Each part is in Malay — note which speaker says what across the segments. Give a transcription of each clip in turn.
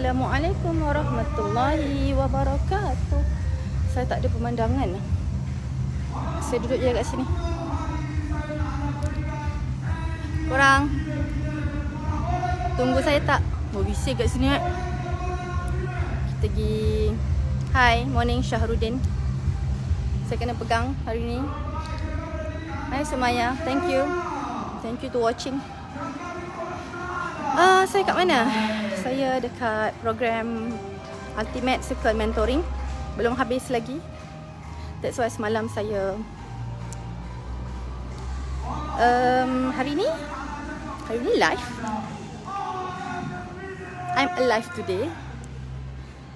Speaker 1: Assalamualaikum warahmatullahi wabarakatuh. Saya tak ada pemandangan. Saya duduk je kat sini. Korang tunggu saya tak? Mau bising kat sini. Kita pergi. Hi, morning Syahrudin. Saya kena pegang hari ni. Hai Sumaya, thank you. Thank you to watching. Saya kat mana? Saya dekat program Ultimate Circle Mentoring. Belum habis lagi. That's why semalam saya hari ni live. I'm alive today.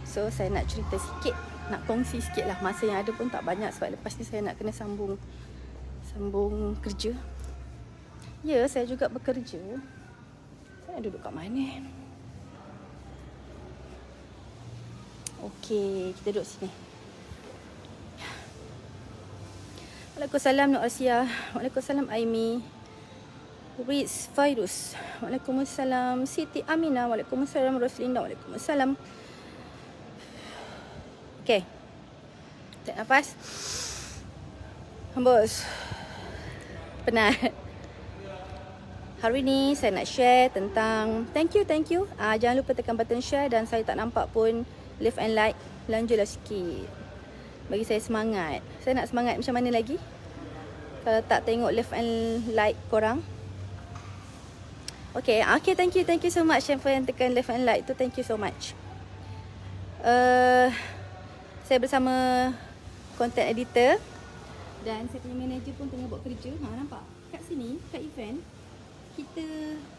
Speaker 1: So saya nak cerita sikit, nak kongsi sikit lah. Masa yang ada pun tak banyak sebab lepas ni saya nak kena sambung kerja. Ya, saya juga bekerja. Saya duduk kat mana? Okey, kita duduk sini. Waalaikumsalam Nur Asia. Waalaikumsalam Aimi. Riz Fairuz. Waalaikumsalam Siti Amina. Waalaikumsalam Roslinda. Waalaikumsalam. Okey. Tarik nafas. Hembus. Penat. Hari ni saya nak share tentang thank you. Jangan lupa tekan button share dan saya tak nampak pun love and like. Lanjutlah sikit. Bagi saya semangat. Saya nak semangat macam mana lagi? Kalau tak tengok love and like korang. Okay, thank you so much yang tekan love and like tu. Thank you so much. Saya bersama content editor dan saya punya manager pun tengah buat kerja. Nampak? Kat sini, kat event kita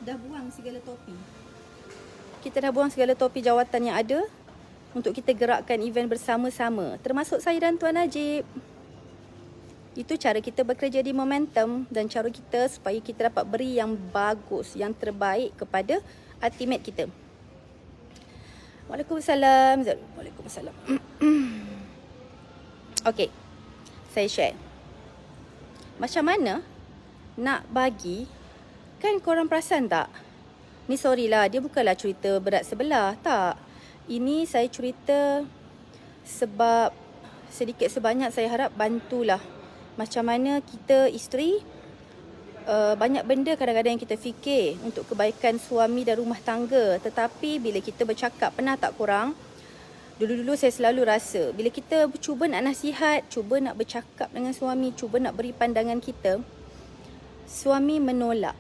Speaker 1: dah buang segala topi. Kita dah buang segala topi jawatan yang ada untuk kita gerakkan event bersama-sama. Termasuk saya dan Tuan Najib. Itu cara kita bekerja di Momentum dan cara kita supaya kita dapat beri yang bagus, yang terbaik kepada ultimate kita. Waalaikumsalam. Waalaikumsalam. Okey. Saya share. Macam mana nak bagi. Kan korang perasan tak? Ni sorry lah, dia bukanlah cerita berat sebelah. Tak. Ini saya cerita sebab sedikit sebanyak saya harap bantulah. Macam mana kita isteri, banyak benda kadang-kadang yang kita fikir untuk kebaikan suami dan rumah tangga. Tetapi bila kita bercakap, pernah tak korang? Dulu-dulu saya selalu rasa, bila kita cuba nak nasihat, cuba nak bercakap dengan suami, cuba nak beri pandangan kita, suami menolak.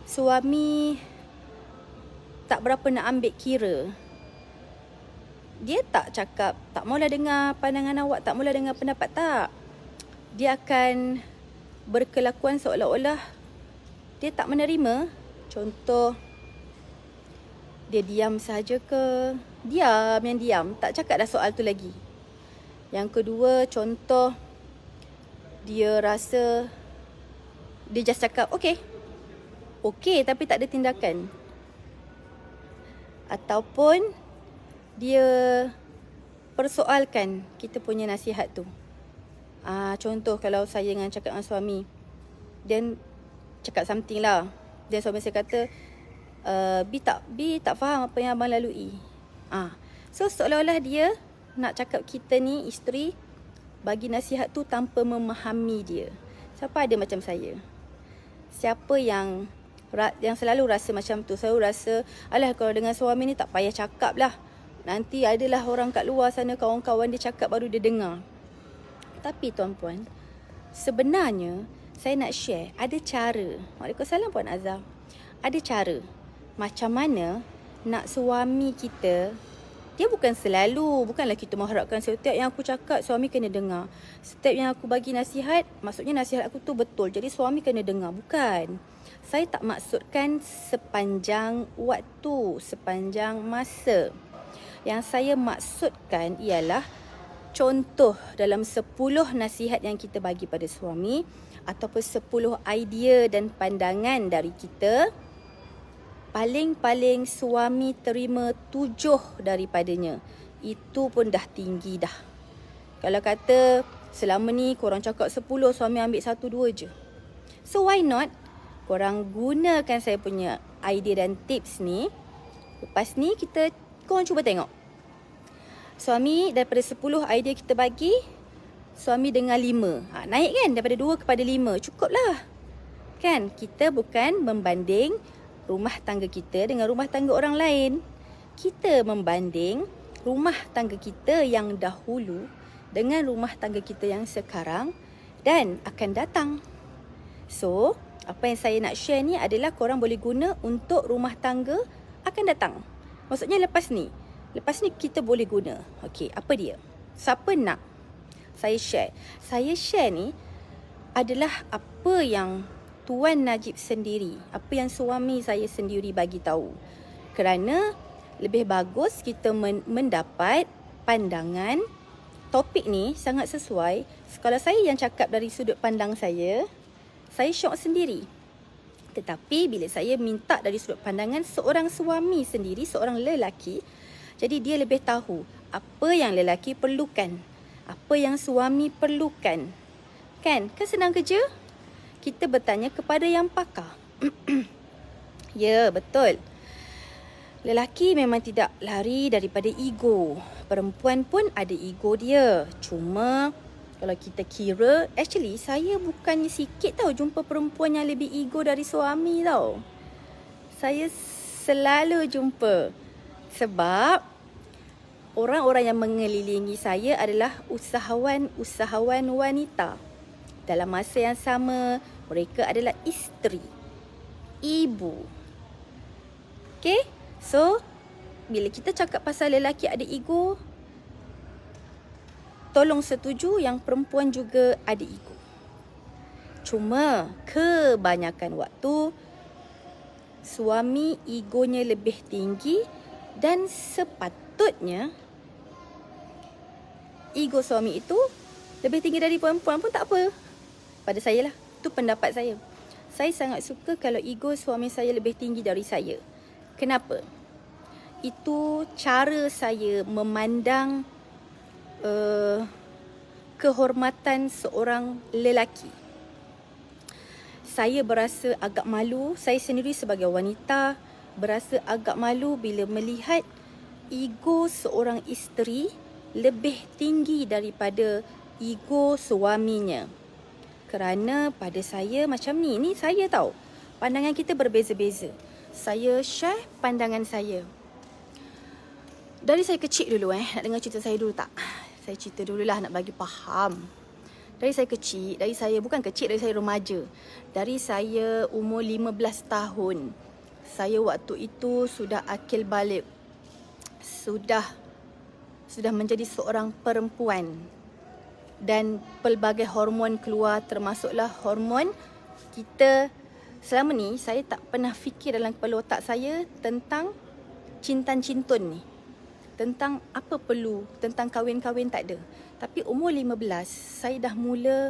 Speaker 1: Suami tak berapa nak ambil kira. Dia tak cakap, tak maulah dengar pandangan awak, tak maulah dengar pendapat, tak. Dia akan berkelakuan seolah-olah dia tak menerima. Contoh, dia diam sahaja ke? Diam, tak cakap dah soal tu lagi. Yang kedua, contoh, dia rasa, dia just cakap, okey tapi tak ada tindakan. Ataupun dia persoalkan kita punya nasihat tu. Contoh kalau saya dengan cakap dengan suami, dan cakap something lah, dan suami saya kata, Bi tak faham apa yang abang lalui. So seolah-olah dia nak cakap kita ni isteri bagi nasihat tu tanpa memahami dia. Siapa ada macam saya? Siapa yang selalu rasa macam tu? Selalu rasa, alah kalau dengan suami ni tak payah cakap lah. Nanti adalah orang kat luar sana, kawan-kawan dia cakap baru dia dengar. Tapi tuan-puan, sebenarnya saya nak share ada cara. Waalaikumsalam Puan Azhar. Ada cara macam mana nak suami kita. Dia bukanlah kita mengharapkan setiap yang aku cakap suami kena dengar. Setiap yang aku bagi nasihat, maksudnya nasihat aku tu betul. Jadi suami kena dengar. Bukan. Saya tak maksudkan sepanjang waktu, sepanjang masa. Yang saya maksudkan ialah contoh dalam 10 nasihat yang kita bagi pada suami ataupun 10 idea dan pandangan dari kita, paling-paling suami terima 7 daripadanya. Itu pun dah tinggi dah. Kalau kata selama ni korang cakap 10, suami ambil 1-2 je. So why not korang gunakan saya punya idea dan tips ni. Lepas ni kita Korang cuba tengok. Suami daripada 10 idea kita bagi, suami dengan 5. Naik kan daripada 2 kepada 5. Cukup lah. Kan? Kita bukan membanding rumah tangga kita dengan rumah tangga orang lain. Kita membanding rumah tangga kita yang dahulu dengan rumah tangga kita yang sekarang dan akan datang. So, apa yang saya nak share ni adalah korang boleh guna untuk rumah tangga akan datang. Maksudnya lepas ni kita boleh guna. Okey, apa dia? Siapa nak saya share? Saya share ni adalah apa yang Tuan Najib sendiri, apa yang suami saya sendiri bagi tahu. Kerana lebih bagus kita mendapat pandangan. Topik ni sangat sesuai. Kalau saya yang cakap dari sudut pandang saya syok sendiri. Tetapi bila saya minta dari sudut pandangan seorang suami sendiri, seorang lelaki, jadi dia lebih tahu apa yang lelaki perlukan, apa yang suami perlukan. Kan senang kerja? Kita bertanya kepada yang pakar. Ya, betul. Lelaki memang tidak lari daripada ego. Perempuan pun ada ego dia. Cuma kalau kita kira, actually saya bukannya sikit tau jumpa perempuan yang lebih ego dari suami tau. Saya selalu jumpa. Sebab orang-orang yang mengelilingi saya adalah usahawan wanita. Dalam masa yang sama, mereka adalah isteri, ibu. Okay? So, bila kita cakap pasal lelaki ada ego, tolong setuju yang perempuan juga ada ego. Cuma, kebanyakan waktu, suami egonya lebih tinggi dan sepatutnya ego suami itu lebih tinggi dari perempuan pun tak apa. Pada saya lah. Itu pendapat saya. Saya sangat suka kalau ego suami saya lebih tinggi dari saya. Kenapa? Itu cara saya memandang kehormatan seorang lelaki. Saya berasa agak malu. Saya sendiri sebagai wanita berasa agak malu bila melihat ego seorang isteri lebih tinggi daripada ego suaminya. Kerana pada saya macam ni saya tahu pandangan kita berbeza-beza. Saya share pandangan saya. Dari saya kecil dulu nak dengar cerita saya dulu tak? Saya cerita dululah nak bagi faham. Dari saya remaja. Dari saya umur 15 tahun. Saya waktu itu sudah akil balik. Sudah menjadi seorang perempuan. Dan pelbagai hormon keluar, termasuklah hormon kita. Selama ni saya tak pernah fikir dalam kepala otak saya tentang cintan-cintun ni, tentang apa perlu, tentang kahwin-kahwin tak ada. Tapi umur 15 saya dah mula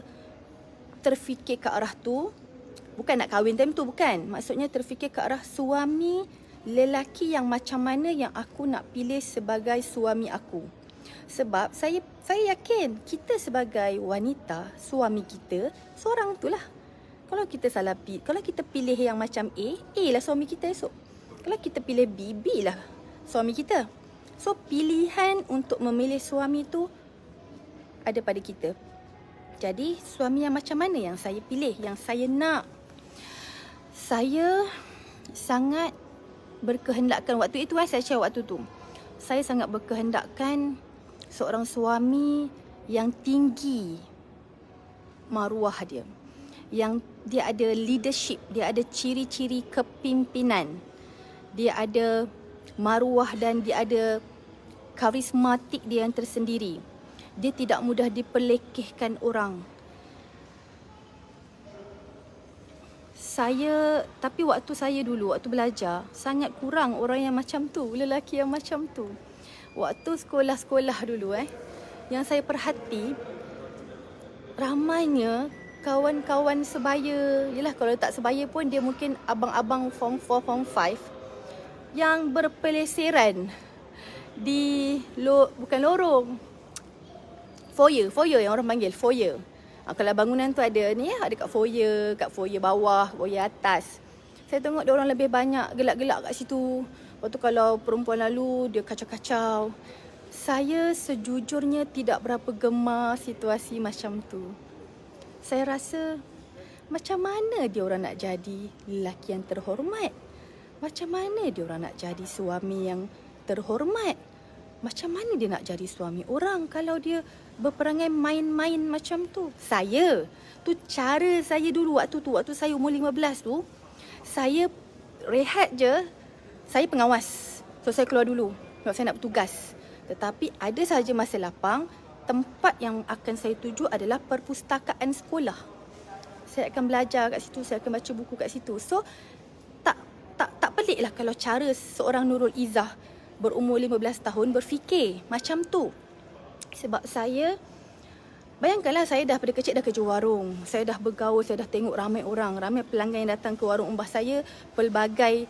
Speaker 1: terfikir ke arah tu. Bukan nak kahwin time tu, bukan. Maksudnya terfikir ke arah suami lelaki yang macam mana yang aku nak pilih sebagai suami aku. Sebab saya yakin kita sebagai wanita, suami kita seorang tu lah. Kalau kita kalau kita pilih yang macam A lah suami kita esok. Kalau kita pilih B lah suami kita. So pilihan untuk memilih suami tu ada pada kita. Jadi suami yang macam mana yang saya pilih, yang saya nak. Saya sangat berkehendakkan waktu itu, saya share waktu tu. Saya sangat berkehendakkan seorang suami yang tinggi maruah dia. Yang dia ada leadership, dia ada ciri-ciri kepimpinan. Dia ada maruah dan dia ada karismatik dia yang tersendiri. Dia tidak mudah diperlekehkan orang. Tapi waktu saya dulu, waktu belajar, sangat kurang orang yang macam tu, lelaki yang macam tu. Waktu sekolah-sekolah dulu yang saya perhati, ramainya kawan-kawan sebaya. Yelah, kalau tak sebaya pun dia mungkin abang-abang form 4, form 5 yang berpeleseran di bukan lorong, foyer yang orang panggil foyer. Kalau bangunan tu ada ni, ada kat foyer bawah, foyer atas. Saya tengok dia orang lebih banyak gelak-gelak kat situ. Lepas tu kalau perempuan lalu dia kacau-kacau. Saya sejujurnya tidak berapa gemar situasi macam tu. Saya rasa macam mana dia orang nak jadi lelaki yang terhormat? Macam mana dia orang nak jadi suami yang terhormat? Macam mana dia nak jadi suami orang kalau dia berperangai main-main macam tu? Cara saya dulu waktu saya umur 15 tu, saya rehat je, saya pengawas. So saya keluar dulu sebab saya nak bertugas. Tetapi ada sahaja masa lapang, tempat yang akan saya tuju adalah perpustakaan sekolah. Saya akan belajar kat situ, saya akan baca buku kat situ. So tak pelik lah kalau cara seorang Nurul Izzah berumur 15 tahun berfikir macam tu. Sebab saya, bayangkanlah saya dah pada kecil dah kerja warung. Saya dah bergaul, saya dah tengok ramai orang, ramai pelanggan yang datang ke warung umbah saya, pelbagai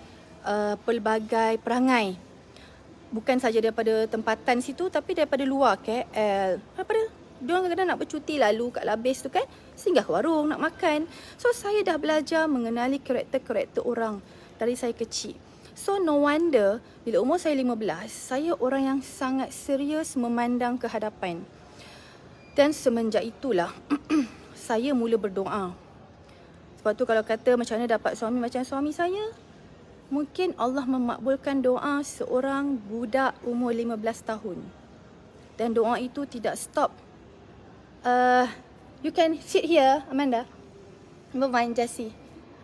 Speaker 1: perangai. Bukan saja daripada tempatan situ, tapi daripada luar KL. Diorang kadang-kadang nak bercuti lalu kat Labis tu kan, singgah ke warung nak makan. So saya dah belajar mengenali karakter-karakter orang dari saya kecil. So no wonder bila umur saya 15, saya orang yang sangat serius memandang ke hadapan. Dan semenjak itulah saya mula berdoa. Sebab tu kalau kata macam mana dapat suami macam suami saya, mungkin Allah memakbulkan doa seorang budak umur 15 tahun. Dan doa itu tidak stop. You can sit here, Amanda. Never mind, Jessie.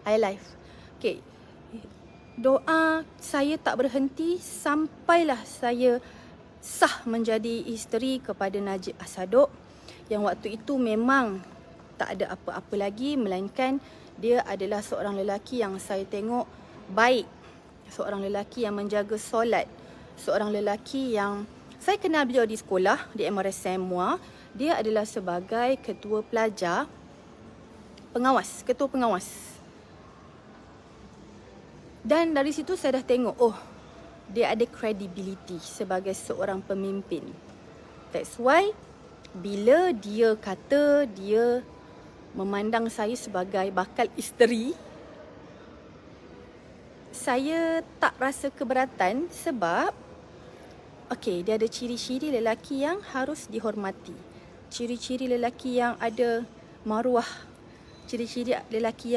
Speaker 1: I live. Okay. Doa saya tak berhenti sampailah saya sah menjadi isteri kepada Najib Asadok, yang waktu itu memang tak ada apa-apa lagi melainkan dia adalah seorang lelaki yang saya tengok baik, seorang lelaki yang menjaga solat, seorang lelaki yang saya kenal beliau di sekolah di MRS Semua. Dia adalah sebagai ketua pelajar pengawas, ketua pengawas. Dan dari situ saya dah tengok, dia ada credibility sebagai seorang pemimpin. That's why bila dia kata dia memandang saya sebagai bakal isteri, saya tak rasa keberatan sebab dia ada ciri-ciri lelaki yang harus dihormati. Ciri-ciri lelaki yang ada maruah. Ciri-ciri lelaki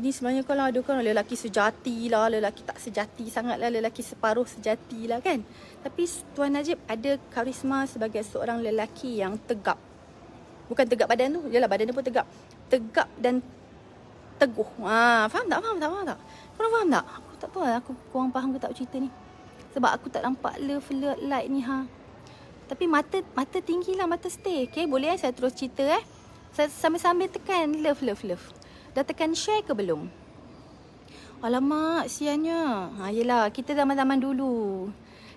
Speaker 1: ni sebenarnya kalau ada kan lelaki sejati lah, lelaki tak sejati sangat lah, lelaki separuh sejati lah kan. Tapi Tuan Najib ada karisma sebagai seorang lelaki yang tegap. Bukan tegap badan tu, jelah badan dia pun tegap. Tegap dan teguh. Faham tak? Korang faham tak? Aku tak tahu lah korang faham ke tak cerita ni. Sebab aku tak nampak love light ni Tapi mata tinggi lah, mata stay. Okay, boleh saya terus cerita Saya sambil-sambil tekan love. Dah tekan share ke belum? Alamak, siannya. Yelah, kita zaman-zaman dulu.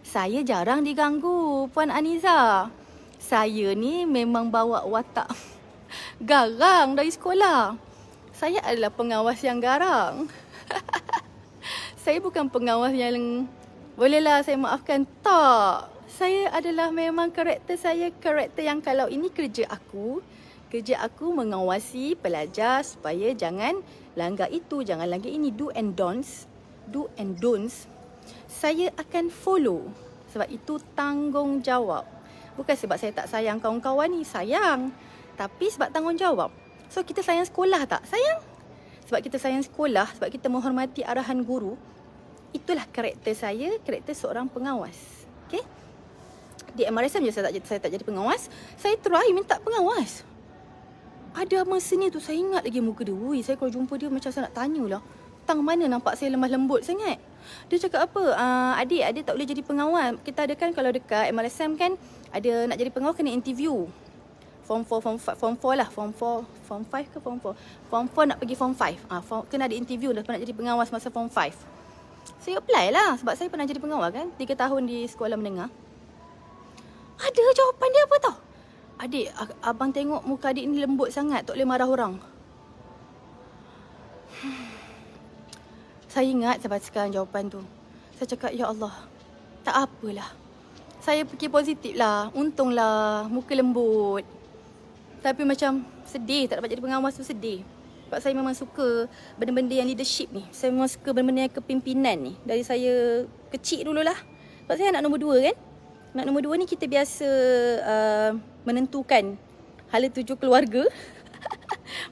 Speaker 1: Saya jarang diganggu, Puan Aniza. Saya ni memang bawa watak garang dari sekolah. Saya adalah pengawas yang garang. Saya bukan pengawas yang bolehlah saya maafkan. Tak. Saya adalah memang karakter yang kalau ini kerja aku mengawasi pelajar supaya jangan langgar itu, jangan langgar ini. Do and don'ts. Saya akan follow. Sebab itu tanggungjawab. Bukan sebab saya tak sayang kawan-kawan ni, sayang. Tapi sebab tanggungjawab. So kita sayang sekolah tak? Sayang. Sebab kita sayang sekolah, sebab kita menghormati arahan guru. Itulah karakter saya, karakter seorang pengawas. Okay? Di MRSM je saya tak jadi pengawas. Saya try minta pengawas. Ada masanya tu saya ingat lagi muka dia. Saya kalau jumpa dia macam saya nak tanyalah. Tang mana nampak saya lemah lembut sangat. Dia cakap apa? Adik tak boleh jadi pengawal. Kita ada kan kalau dekat MRSM kan ada nak jadi pengawal kena interview. Form 4 lah. Form 5 ke Form 4? Form 4 nak pergi Form 5. Kena ada interview lepas nak jadi pengawas masa Form 5. Saya apply lah sebab saya pernah jadi pengawal kan. 3 tahun di sekolah menengah. Ada jawapan dia apa tau? Adik, abang tengok muka adik ni lembut sangat, tak boleh marah orang. Saya ingat sampai sekarang jawapan tu. Saya cakap, ya Allah, tak apalah. Saya fikir positif lah, untunglah muka lembut. Tapi macam sedih, tak dapat jadi pengawas tu sedih. Sebab saya memang suka benda-benda yang leadership ni. Saya memang suka benda-benda yang kepimpinan ni. Dari saya kecil dululah. Sebab saya anak nombor 2 kan. Anak nombor 2 ni kita biasa menentukan hala tuju keluarga.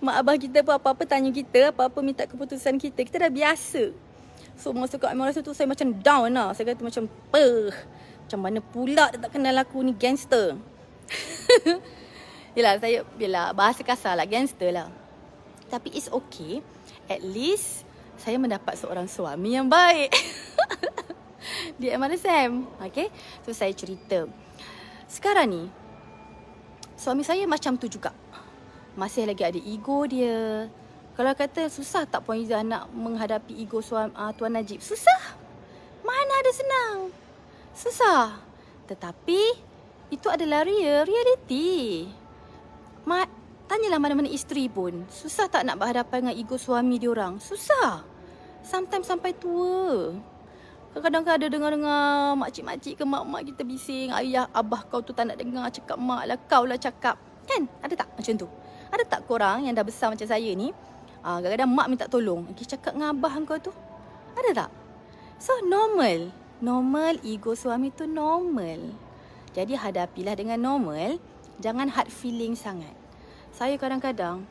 Speaker 1: Mak abah kita pun apa-apa tanya kita, apa-apa minta keputusan kita. Kita dah biasa. So masa tu saya macam down lah. Saya kata macam macam mana pula dia tak kenal aku ni gangster. Yelah bahasa kasar lah, gangster lah. Tapi it's okay. At least saya mendapat seorang suami yang baik. Dia MRSM. Okay. So saya cerita. Sekarang ni suami saya macam tu juga. Masih lagi ada ego dia. Kalau kata susah tak Puan Izzah nak menghadapi ego Tuan Najib? Susah. Mana ada senang. Susah. Tetapi itu adalah reality. Tanyalah mana-mana isteri pun. Susah tak nak berhadapan dengan ego suami diorang? Susah. Sometimes sampai tua. Kadang-kadang ada dengar-dengar makcik-makcik ke mak-mak kita bising. Ayah, abah kau tu tak nak dengar cakap mak lah. Kau lah cakap. Kan? Ada tak macam tu? Ada tak korang yang dah besar macam saya ni? Kadang-kadang mak minta tolong. Cakap dengan abah kau tu. Ada tak? So normal. Normal, ego suami tu normal. Jadi hadapilah dengan normal. Jangan hard feeling sangat. Saya kadang-kadang,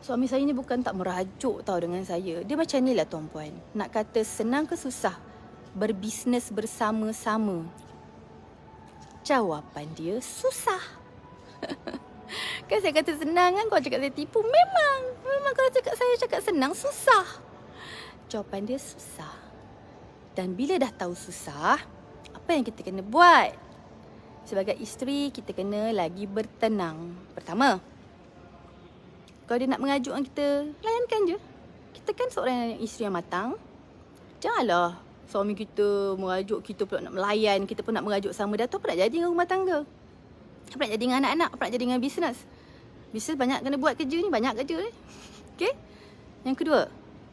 Speaker 1: suami saya ni bukan tak merajuk tau dengan saya. Dia macam ni lah tuan puan. Nak kata senang ke susah berbisnes bersama-sama? Jawapan dia susah. Kan saya kata senang kan, kau cakap saya tipu. Memang kalau saya cakap senang, susah. Jawapan dia susah. Dan bila dah tahu susah, apa yang kita kena buat? Sebagai isteri, kita kena lagi bertenang. Pertama, kalau dia nak mengajuk kita, layankan je. Kita kan seorang isteri yang matang. Janganlah suami kita mengajuk, kita pula nak melayan, kita pun nak mengajuk sama. Dah tu apa nak jadi dengan rumah tangga? Apa nak jadi dengan anak-anak? Apa nak jadi dengan bisnes? Bisnes banyak kena buat kerja ni, banyak kerja ni. Okay? Yang kedua,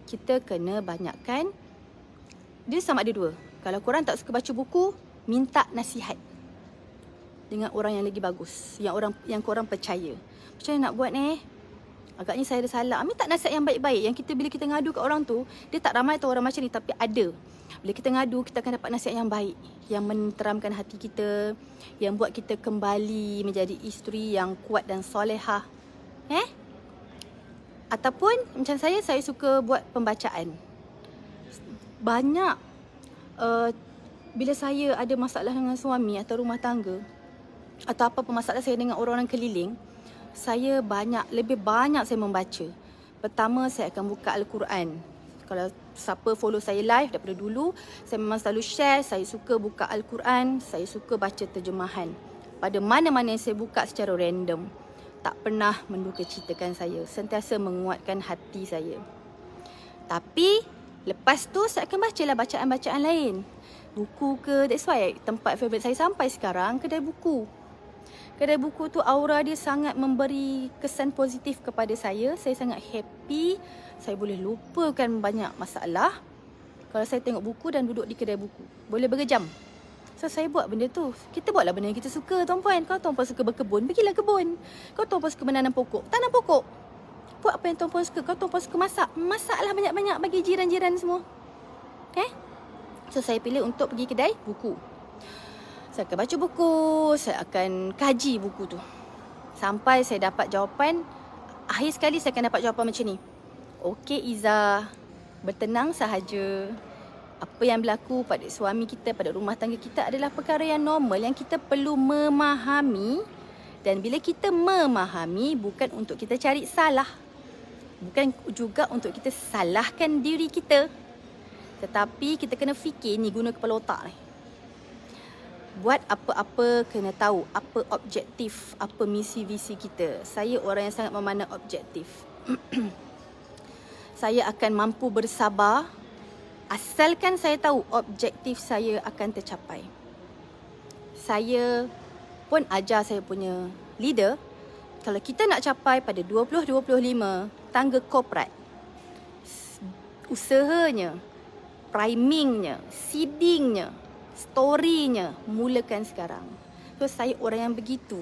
Speaker 1: kita kena banyakkan. Dia sama ada dua. Kalau korang tak suka baca buku, minta nasihat dengan orang yang lagi bagus, yang korang percaya. Macam mana nak buat ni? Agaknya saya ada salah. Minta nasihat yang baik-baik. Yang bila kita ngadu kat orang tu, dia tak ramai tu orang macam ni, tapi ada. Bila kita ngadu, kita akan dapat nasihat yang baik, yang menenteramkan hati kita, yang buat kita kembali menjadi isteri yang kuat dan solehah. Ataupun macam saya suka buat pembacaan. Banyak bila saya ada masalah dengan suami atau rumah tangga, atau apa masalah saya dengan orang-orang keliling, lebih banyak saya membaca. Pertama, saya akan buka Al-Quran. Kalau siapa follow saya live daripada dulu, saya memang selalu share, saya suka buka Al-Quran, saya suka baca terjemahan. Pada mana-mana yang saya buka secara random. Tak pernah mendukacitakan saya, sentiasa menguatkan hati saya. Tapi lepas tu saya akan bacalah bacaan-bacaan lain. Buku ke, that's why tempat favourite saya sampai sekarang kedai buku. Kedai buku tu aura dia sangat memberi kesan positif kepada saya. Saya sangat happy. Saya boleh lupakan banyak masalah kalau saya tengok buku dan duduk di kedai buku. Boleh berjam. So saya buat benda tu. Kita buatlah benda yang kita suka tuan puan. Kalau tuan puan suka berkebun, pergilah kebun. Kalau tuan puan suka menanam pokok, tanam pokok. Buat apa yang tuan puan suka. Kalau tuan puan suka masak, masaklah banyak-banyak bagi jiran-jiran semua. So saya pilih untuk pergi kedai buku. Saya akan baca buku, saya akan kaji buku tu. Sampai saya dapat jawapan. Akhir sekali saya akan dapat jawapan macam ni. Okey Izzah, bertenang sahaja. Apa yang berlaku pada suami kita, pada rumah tangga kita adalah perkara yang normal yang kita perlu memahami. Dan bila kita memahami, bukan untuk kita cari salah. Bukan juga untuk kita salahkan diri kita. Tetapi kita kena fikir ni, guna kepala otak ni. Buat apa-apa kena tahu apa objektif, apa misi visi kita. Saya orang yang sangat memandang objektif. Saya akan mampu bersabar asalkan saya tahu objektif saya akan tercapai. Saya pun ajar saya punya leader, kalau kita nak capai pada 2025 tangga korporat, usahanya, primingnya, seedingnya, storynya, mulakan sekarang. So saya orang yang begitu.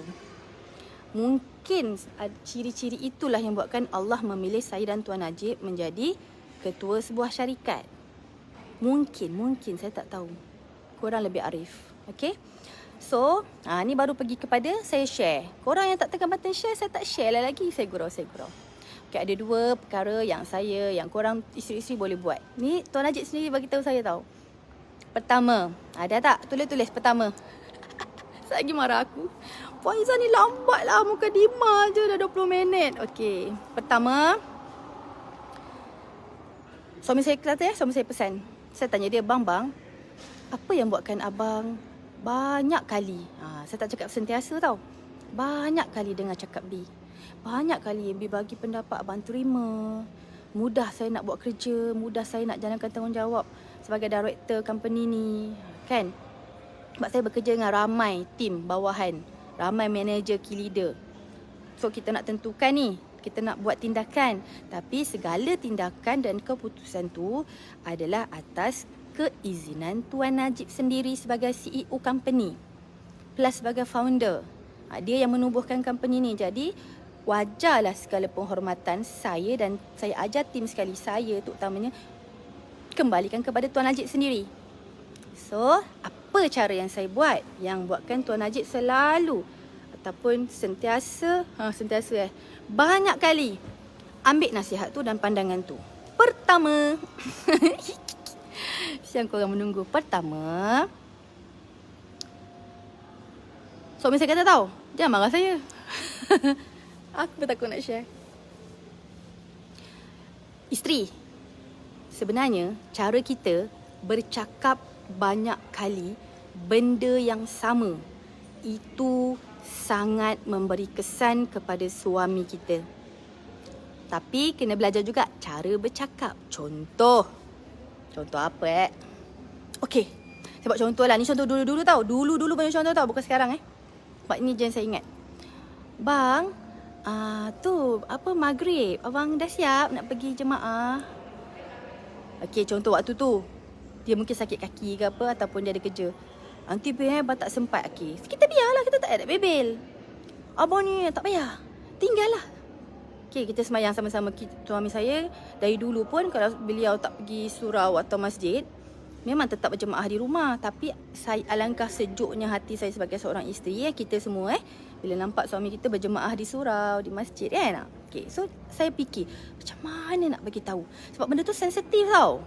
Speaker 1: mungkin ciri-ciri itulah yang buatkan Allah memilih saya dan Tuan Najib menjadi ketua sebuah syarikat. Mungkin saya tak tahu. Korang lebih arif. Okay? So, ni baru pergi kepada saya share. Korang yang tak tekan button share, saya tak share lah lagi. Saya gurau. Okay, ada 2 perkara yang korang isteri-isteri boleh buat. Ni Tuan Najib sendiri bagi tahu saya tahu. Pertama, ada tak? Tulis pertama. Saya lagi marah aku. Faizal ni lambat lah, muka Dima je dah 20 minit. Okay, pertama, suami saya pesan. Saya tanya dia, bang, apa yang buatkan abang banyak kali, saya tak cakap sentiasa tau, banyak kali dengar cakap B, banyak kali B bagi pendapat abang terima, mudah saya nak buat kerja, mudah saya nak jalankan tanggungjawab sebagai director company ni, kan? Sebab saya bekerja dengan ramai tim bawahan, ramai manager, key leader. So kita nak tentukan ni, kita nak buat tindakan, tapi segala tindakan dan keputusan tu adalah atas keizinan Tuan Najib sendiri sebagai CEO company plus sebagai founder. Dia yang menubuhkan company ni. Jadi wajarlah segala penghormatan saya, dan saya ajar tim sekali saya terutamanya kembalikan kepada Tuan Najib sendiri. So, apa cara yang saya buat yang buatkan Tuan Najib selalu ataupun sentiasa banyak kali ambil nasihat tu dan pandangan tu? Pertama, siang korang menunggu. Pertama, suami saya kata tahu, jangan marah saya. Aku pun takut nak share. Isteri, sebenarnya cara kita bercakap banyak kali benda yang sama, itu sangat memberi kesan kepada suami kita. Tapi kena belajar juga cara bercakap. Contoh apa Okey, saya buat contoh lah. Ni contoh dulu-dulu tau. Dulu banyak contoh tau, bukan sekarang Sebab ni je yang saya ingat. Bang, tu apa maghrib, abang dah siap nak pergi jemaah? Okey, contoh waktu tu dia mungkin sakit kaki ke apa, ataupun dia ada kerja. Nanti abang tak sempat. Okey, kita biarlah, kita tak ada bebel. Abang ni tak payah, tinggal lah. Okey, kita semayang sama-sama. Suami saya dari dulu pun kalau beliau tak pergi surau atau masjid, memang tetap berjemaah di rumah. Tapi saya, alangkah sejuknya hati saya sebagai seorang isteri, kita semua bila nampak suami kita berjemaah di surau, di masjid kan. Okey, so saya fikir macam mana nak bagi tahu, sebab benda tu sensitif tau.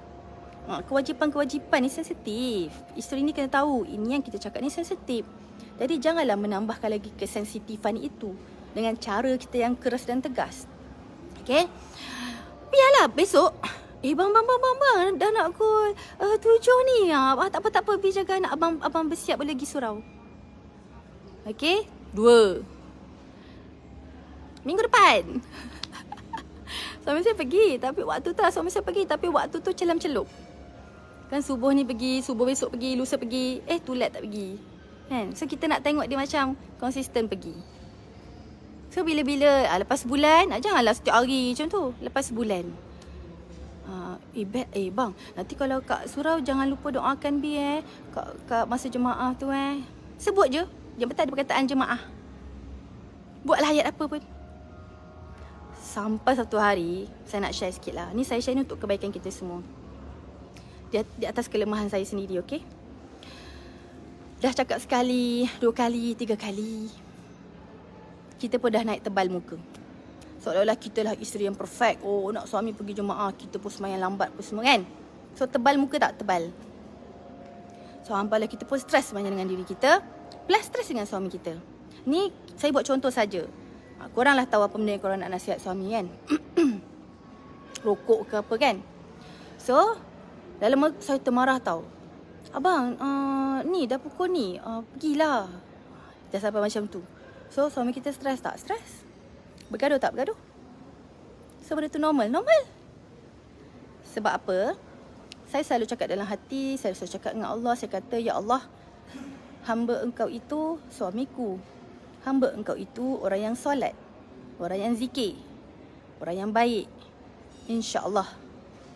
Speaker 1: Kewajipan-kewajipan ni sensitif. Isteri ni kena tahu ini yang kita cakap ni sensitif. Jadi janganlah menambahkan lagi kesensitifan itu dengan cara kita yang keras dan tegas. Okay? Biarlah besok, bang, dah nak pukul 7 ni. Tak apa, pergi jaga anak abang bersiap boleh pergi surau. Okay? 2 minggu depan. Suami saya pergi, tapi waktu tu celam-celup. Kan subuh ni pergi, subuh besok pergi, lusa pergi, tulat tak pergi. Kan? So kita nak tengok dia macam konsisten pergi. So bila-bila lepas sebulan, janganlah setiap hari macam tu. Lepas sebulan, bang, nanti kalau kat surau jangan lupa doakan B kat masa jemaah tu Sebut je, yang penting ada perkataan jemaah. Buatlah ayat apa pun. Sampai satu hari, saya nak share sikit lah. Ni saya share ni untuk kebaikan kita semua. Di atas kelemahan saya sendiri, okey? Dah cakap sekali, 2 kali, 3 kali, kita pun dah naik tebal muka. Seolah-olah kita lah isteri yang perfect. Nak suami pergi jemaah, kita pun semayang lambat pun semua kan. So tebal muka tak? Tebal. So hampalah kita pun stres sebenarnya dengan diri kita, plus stres dengan suami kita. Ni saya buat contoh saja. Korang lah tahu apa benda yang korang nak nasihat suami kan. Rokok ke apa kan. So dalam saya termarah tau. Abang, ni dah pukul ni, pergilah. Dah sampai macam tu. So suami kita stres tak? Stres. Bergaduh tak? Bergaduh. So benda tu normal? Normal. Sebab apa? Saya selalu cakap dalam hati, saya selalu cakap dengan Allah. Saya kata, ya Allah, hamba engkau itu suamiku. Hamba engkau itu orang yang solat, orang yang zikir, orang yang baik. InsyaAllah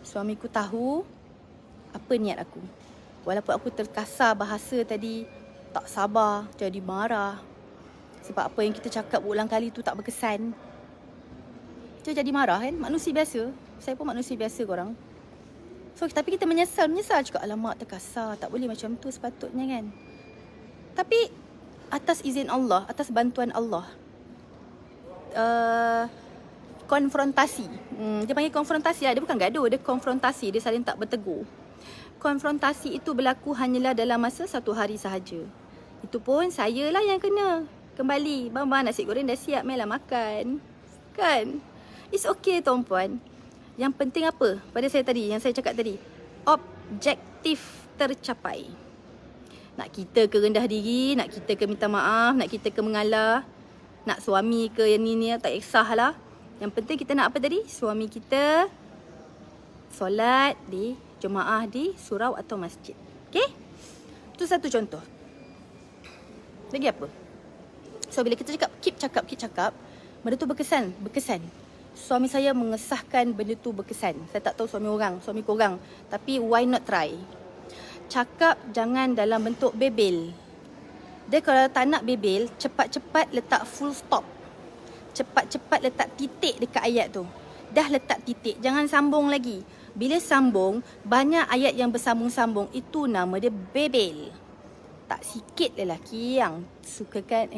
Speaker 1: suamiku tahu apa niat aku. Walaupun aku terkasar bahasa tadi, tak sabar, jadi marah. Sebab apa yang kita cakap berulang kali tu tak berkesan. Kita jadi marah kan. Manusia biasa. Saya pun manusia biasa korang. So tapi kita menyesal juga. Alamak, terkasar. Tak boleh macam tu sepatutnya kan. Tapi atas izin Allah, atas bantuan Allah, konfrontasi. Dia panggil konfrontasi lah. Dia bukan gaduh, dia konfrontasi. Dia saling tak bertegur. Konfrontasi itu berlaku hanyalah dalam masa 1 hari sahaja. Itu pun saya lah yang kena kembali. Bang, nasi goreng dah siap, mainlah makan. Kan? It's okay tuan-puan. Yang penting apa? Pada saya tadi, yang saya cakap tadi. Objektif tercapai. Nak kita ke rendah diri, nak kita ke minta maaf, nak kita ke mengalah, nak suami ke yang ni tak kisahlah. Yang penting kita nak apa tadi? Suami kita solat di jemaah di surau atau masjid. Okay? Itu satu contoh. Lagi apa? So bila kita keep cakap, benda tu berkesan. Suami saya mengesahkan benda tu berkesan. Saya tak tahu suami korang. Tapi why not try? Cakap jangan dalam bentuk bebel. Dia kalau tak nak bebel, cepat-cepat letak full stop. Cepat-cepat letak titik dekat ayat tu. Dah letak titik, jangan sambung lagi. Bila sambung, banyak ayat yang bersambung-sambung. Itu nama dia bebel. Tak sikit lelaki yang sukakan,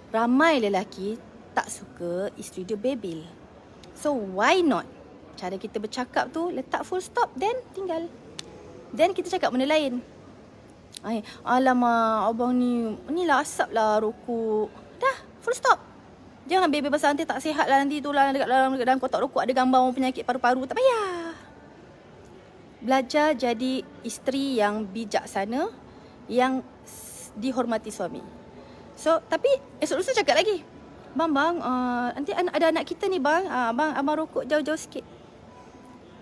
Speaker 1: ramai lelaki tak suka isteri dia bebel. So why not? Cara kita bercakap tu, letak full stop, then tinggal. Then kita cakap benda lain. Alamak, abang ni lah asap lah rokok. Dah, full stop. Jangan bebel pasal nanti tak sihat lah, nanti tu lah dekat dalam kotak rokok ada gambar orang penyakit paru-paru. Tak payah. Belajar jadi isteri yang bijaksana, yang dihormati suami. So, tapi esok lusa cakap lagi. Bang, nanti ada anak kita ni bang. Abang rokok jauh-jauh sikit.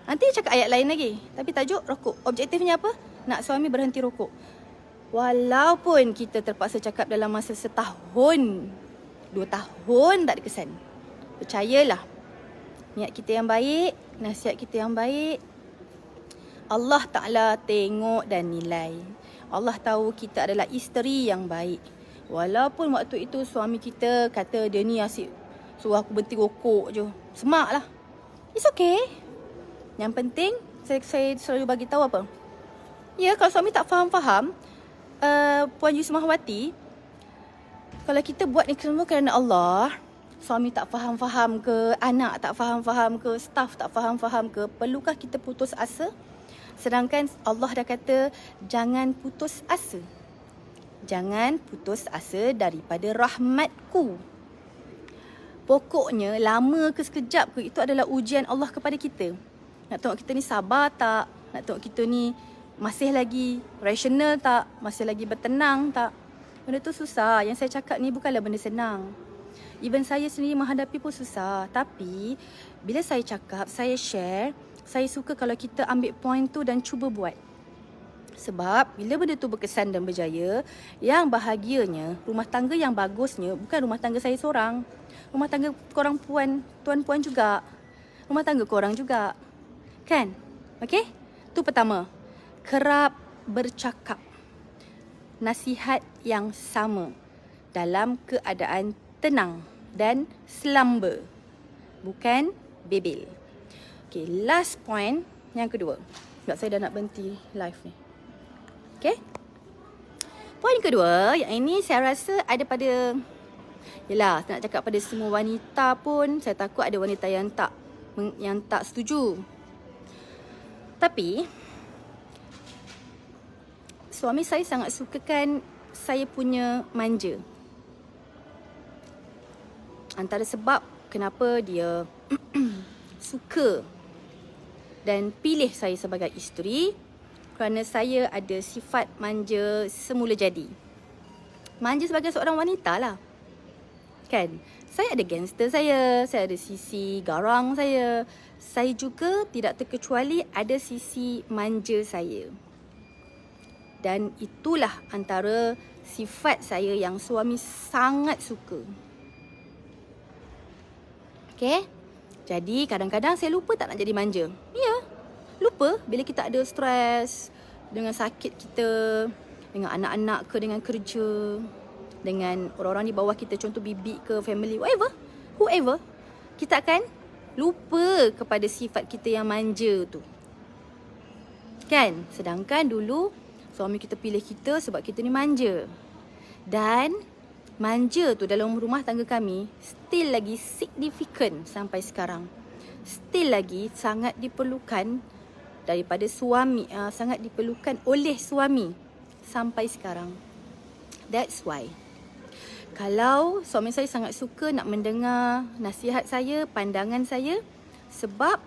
Speaker 1: Nanti cakap ayat lain lagi. Tapi tajuk rokok. Objektifnya apa? Nak suami berhenti rokok. Walaupun kita terpaksa cakap dalam masa 1 tahun, 2 tahun tak ada kesan. Percayalah. Niat kita yang baik, nasihat kita yang baik, Allah Ta'ala tengok dan nilai. Allah tahu kita adalah isteri yang baik. Walaupun waktu itu suami kita kata dia ni asyik suruh aku berhenti rokok je. Semak lah. It's okay. Yang penting saya selalu bagi tahu apa? Ya, kalau suami tak faham-faham, Puan Yusmahwati, kalau kita buat ni semua kerana Allah, suami tak faham-faham ke, anak tak faham-faham ke, staff tak faham-faham ke, perlukah kita putus asa? Sedangkan Allah dah kata, jangan putus asa. Jangan putus asa daripada rahmatku. Pokoknya, lama ke sekejap ke, itu adalah ujian Allah kepada kita. Nak tengok kita ni sabar tak? Nak tengok kita ni masih lagi rasional tak? Masih lagi bertenang tak? Benda tu susah. Yang saya cakap ni bukanlah benda senang. Even saya sendiri menghadapi pun susah. Tapi, bila saya cakap, saya share, saya suka kalau kita ambil point tu dan cuba buat. Sebab, bila benda tu berkesan dan berjaya, yang bahagianya, rumah tangga yang bagusnya, bukan rumah tangga saya seorang. Rumah tangga korang tuan-puan juga. Rumah tangga korang juga. Kan? Okey? Tu pertama. Kerap bercakap. Nasihat yang sama dalam keadaan tenang dan slumber. Bukan bebel. Okay, last point yang kedua. Sebab saya dah nak berhenti live ni. Okay? Point kedua, yang ini saya rasa ada pada, yelah, saya nak cakap pada semua wanita pun, saya takut ada wanita yang tak setuju. Tapi suami saya sangat sukakan saya punya manja. Antara sebab kenapa dia suka dan pilih saya sebagai isteri, kerana saya ada sifat manja semula jadi. Manja sebagai seorang wanita lah. Kan? Saya ada gangster saya ada sisi garang saya. Saya juga tidak terkecuali ada sisi manja saya. Dan itulah antara sifat saya yang suami sangat suka. Okay? Jadi kadang-kadang saya lupa tak nak jadi manja. Ya, lupa bila kita ada stres dengan sakit kita, dengan anak-anak ke, dengan kerja. dengan orang-orang di bawah kita, contoh bibi ke family, whoever, kita akan lupa kepada sifat kita yang manja tu. Kan? Sedangkan dulu suami kita pilih kita sebab kita ni manja. Dan manja tu dalam rumah tangga kami still lagi significant sampai sekarang. Still lagi sangat diperlukan daripada suami, sangat diperlukan oleh suami sampai sekarang. That's why kalau suami saya sangat suka nak mendengar nasihat saya, pandangan saya, sebab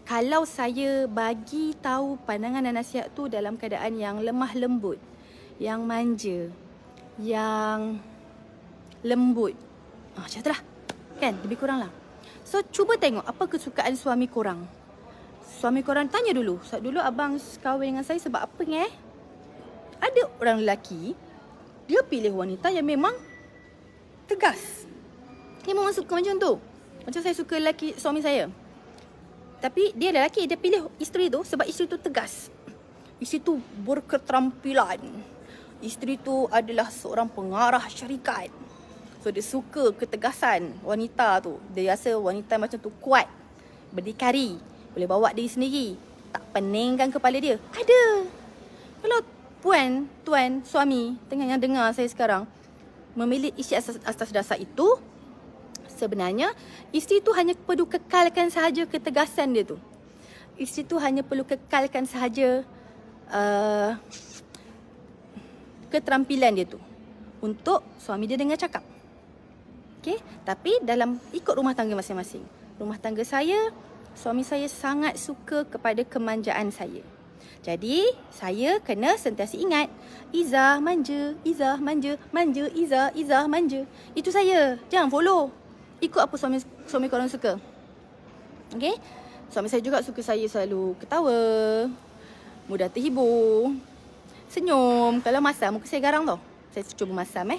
Speaker 1: kalau saya bagi tahu pandangan dan nasihat tu dalam keadaan yang lemah lembut, yang manja, yang lembut, macam tu lah, kan, lebih kurang lah. So cuba tengok apa kesukaan suami korang. Suami korang tanya dulu, dulu abang kahwin dengan saya sebab apa ni? Ada orang lelaki, dia pilih wanita yang memang tegas. Dia memang suka macam tu. Macam saya suka lelaki suami saya, tapi dia lelaki, dia pilih isteri tu sebab isteri tu tegas. Isteri tu berketerampilan. Isteri tu adalah seorang pengarah syarikat. So dia suka ketegasan wanita tu. Dia rasa wanita macam tu kuat, berdikari, boleh bawa diri sendiri, tak peningkan kepala dia. Ada. Kalau tuan, suami tengah yang dengar saya sekarang memilih isteri atas dasar itu, sebenarnya isteri tu hanya perlu kekalkan sahaja ketegasan dia tu. Isteri tu hanya perlu kekalkan sahaja keterampilan dia tu untuk suami dia dengar cakap. Okay? Tapi dalam ikut rumah tangga masing-masing. Rumah tangga saya, suami saya sangat suka kepada kemanjaan saya. Jadi saya kena sentiasa ingat, Izzah manja, Izzah manja, manja Izzah, Izzah manja. Itu saya. Jangan follow. Ikut apa suami korang suka. Okay? Suami saya juga suka saya selalu ketawa, mudah terhibur, senyum. Kalau masam, muka saya garang tau. Saya cuba masam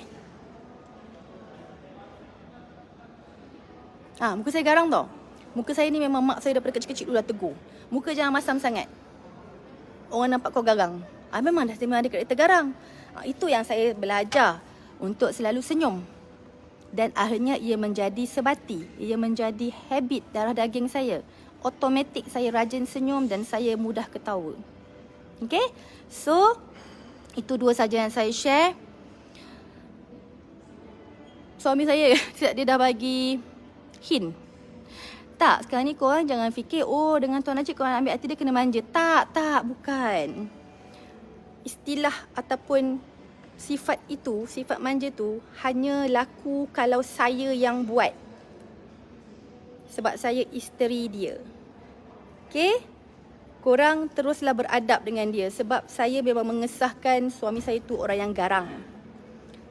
Speaker 1: muka saya garang tau. Muka saya ni memang mak saya daripada kecil-kecil dulu dah tegur. Muka jangan masam sangat, orang nampak kau garang. Memang ada karakter garang. Itu yang saya belajar untuk selalu senyum. Dan akhirnya ia menjadi sebati. Ia menjadi habit darah daging saya. Automatik saya rajin senyum dan saya mudah ketawa. Okay? So, itu dua saja yang saya share. Suami saya, dia dah bagi hint. Tak, sekarang ni korang jangan fikir, dengan Tuan Najib korang ambil hati dia kena manja. Tak, bukan. Istilah ataupun sifat itu, sifat manja tu hanya laku kalau saya yang buat. Sebab saya isteri dia. Okay? Korang teruslah beradab dengan dia. Sebab saya memang mengesahkan suami saya tu orang yang garang.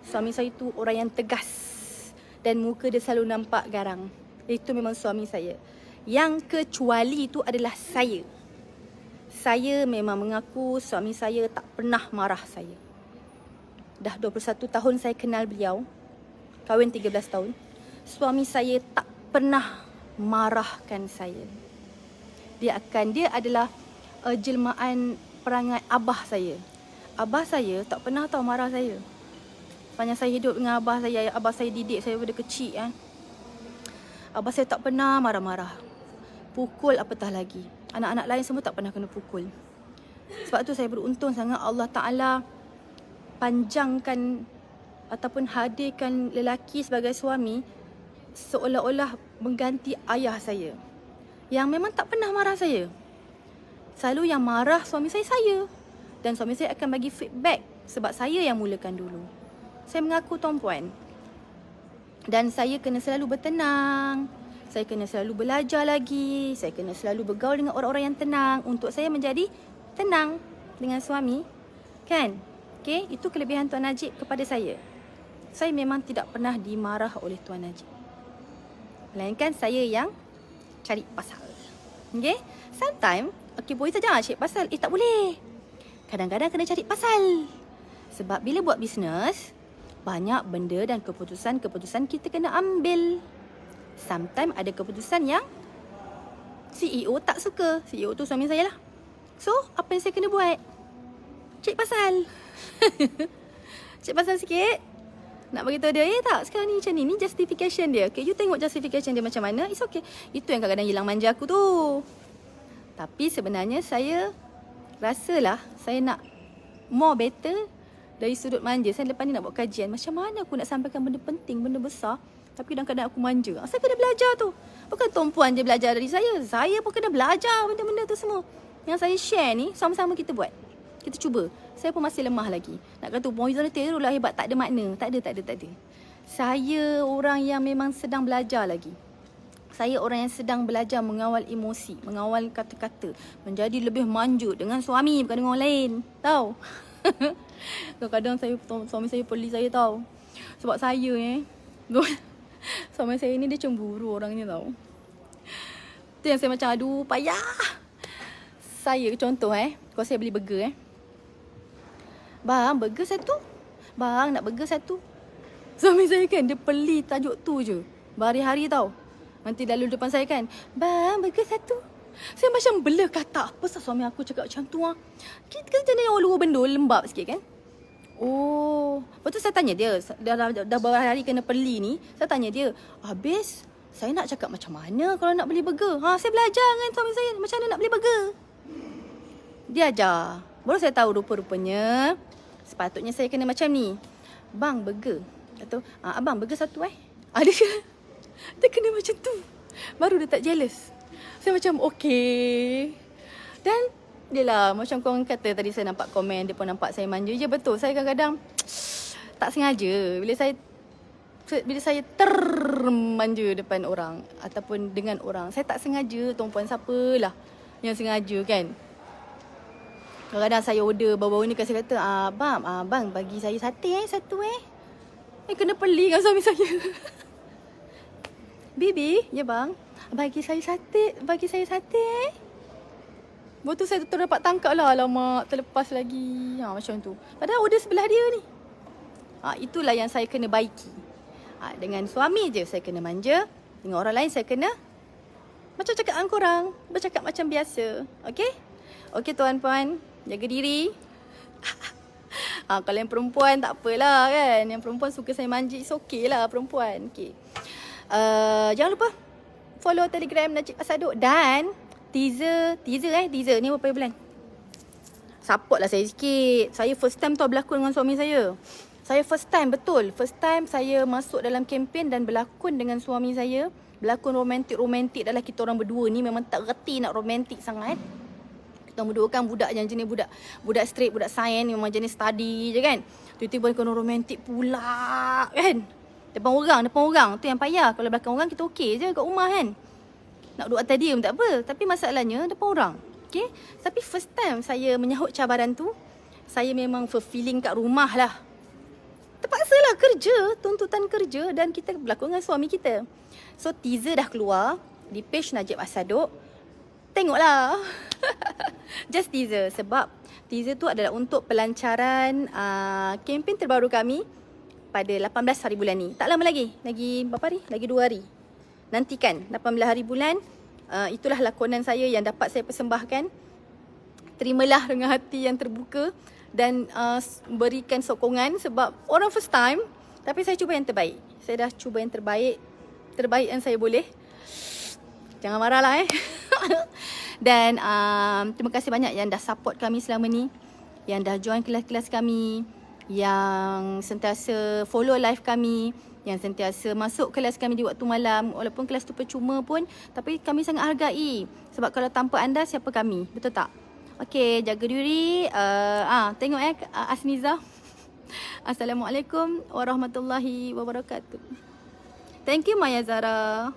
Speaker 1: Suami saya tu orang yang tegas. Dan muka dia selalu nampak garang. Itu memang suami saya. Yang kecuali itu adalah saya. Saya memang mengaku suami saya tak pernah marah saya. Dah 21 tahun saya kenal beliau. Kahwin 13 tahun. Suami saya tak pernah marahkan saya. Dia adalah jelmaan perangai abah saya. Abah saya tak pernah tahu marah saya. Sepanjang saya hidup dengan abah saya didik saya pada kecil. Abah saya tak pernah marah-marah. Pukul apatah lagi. Anak-anak lain semua tak pernah kena pukul. Sebab tu saya beruntung sangat Allah Ta'ala panjangkan ataupun hadirkan lelaki sebagai suami seolah-olah mengganti ayah saya. Yang memang tak pernah marah saya. Selalu yang marah suami saya. Dan suami saya akan bagi feedback sebab saya yang mulakan dulu. Saya mengaku tuan puan. Dan saya kena selalu bertenang. Saya kena selalu belajar lagi. Saya kena selalu bergaul dengan orang-orang yang tenang. Untuk saya menjadi tenang dengan suami. Kan? Okay? Itu kelebihan Tuan Najib kepada saya. Saya memang tidak pernah dimarah oleh Tuan Najib. Melainkan saya yang cari pasal. Okay? Sometimes, boleh saja cari pasal. Tak boleh. Kadang-kadang kena cari pasal. Sebab bila buat bisnes, banyak benda dan keputusan-keputusan kita kena ambil. Sometimes ada keputusan yang CEO tak suka. CEO tu suami saya lah. So, apa yang saya kena buat? Cik pasal. Cik pasal sikit. Nak bagi tahu dia, tak, sekarang ni macam ni justification dia. Okay, you tengok justification dia macam mana, it's okay. Itu yang kadang-kadang hilang manja aku tu. Tapi sebenarnya saya rasalah saya nak more better dari sudut manja. Saya lepas ni nak buat kajian, macam mana aku nak sampaikan benda penting, benda besar, tapi kadang-kadang aku manja. Saya kena belajar tu. Bukan tumpuan je belajar dari saya pun kena belajar benda-benda tu semua. Yang saya share ni, sama-sama kita buat. Kita cuba. Saya pun masih lemah lagi. Nak kata, Moizana terror lah hebat. Tak ada makna. Tak ada. Saya orang yang memang sedang belajar lagi. Saya orang yang sedang belajar mengawal emosi, mengawal kata-kata, menjadi lebih manja dengan suami bukan dengan orang lain. Tahu? Kadang-kadang suami saya peli saya tahu. Sebab saya suami saya ni dia cemburu orangnya tahu. Tu yang saya macam aduh payah. Saya contoh kalau saya beli burger bang, burger satu. Bang, nak burger satu. Suami saya kan, dia peli tajuk tu je. Berhari-hari tau. Nanti lalu depan saya kan, bang, burger satu. Saya macam bela kata, apa sah suami aku cakap macam tu Kita kan jenis orang luar bendul, lembab sikit kan. Oh, lepas tu saya tanya dia, dah berhari kena peli ni. Saya tanya dia, habis saya nak cakap macam mana kalau nak beli burger? Saya belajar dengan suami saya macam mana nak beli burger. Dia ajar. Baru saya tahu rupa-rupanya sepatutnya saya kena macam ni. Bang, burger. Atau, abang, burger satu Dia kena macam tu. Baru dia tak jealous. Saya macam, okay. Dan, dia lah, macam korang kata tadi saya nampak komen, dia pun nampak saya manja. Ya, betul. Saya kadang-kadang tak sengaja. Bila saya termanja depan orang ataupun dengan orang, saya tak sengaja, tumpuan siapalah yang sengaja kan. Kadang-kadang saya order baru-baru ni kan saya kata, abang bagi saya sate satu kena peli dengan suami saya. Bibi, ya bang, bagi saya sate. Lepas tu saya dapat tangkap lah, alamak terlepas lagi. Macam tu. Padahal order sebelah dia ni. Itulah yang saya kena baiki. Dengan suami je saya kena manja, dengan orang lain saya kena macam cakap dengan korang, bercakap macam biasa. Okay? Okay tuan-puan, jaga diri. Kalau yang perempuan tak apalah kan. Yang perempuan suka saya manja, it's okay lah perempuan. Okay. Jangan lupa follow Telegram Najib Asaduk. Dan teaser ni berapa bulan? Support lah saya sikit. Saya first time tau berlakon dengan suami saya. Saya first time, betul. First time saya masuk dalam kempen dan berlakon dengan suami saya. Berlakon romantik-romantik adalah kita orang berdua ni memang tak reti nak romantik sangat. Kita berdua kan budak yang jenis budak straight, budak sains, memang jenis study je kan. Tiba-tiba kena romantik pula kan. Depan orang tu yang payah. Kalau belakang orang kita okey je kat rumah kan. Nak duduk atas dia pun tak apa. Tapi masalahnya depan orang. Okay? Tapi first time saya menyahut cabaran tu, saya memang feeling kat rumah lah. Terpaksalah kerja, tuntutan kerja dan kita berlakon dengan suami kita. So teaser dah keluar di page Najib Asaduk. Tengoklah. Just teaser. Sebab teaser tu adalah untuk pelancaran kempen terbaru kami pada 18 hari bulan ni. Tak lama lagi. Lagi berapa hari? Lagi 2 hari. Nantikan 18 hari bulan. Itulah lakonan saya yang dapat saya persembahkan. Terimalah dengan hati yang terbuka dan berikan sokongan sebab orang first time. Tapi saya cuba yang terbaik. Saya dah cuba yang terbaik. Terbaik yang saya boleh. Jangan marahlah Dan terima kasih banyak yang dah support kami selama ni. Yang dah join kelas-kelas kami. Yang sentiasa follow live kami. Yang sentiasa masuk kelas kami di waktu malam. Walaupun kelas tu percuma pun. Tapi kami sangat hargai. Sebab kalau tanpa anda, siapa kami? Betul tak? Okay, jaga diri. Tengok Asniza. Assalamualaikum warahmatullahi wabarakatuh. Thank you Maya Zara.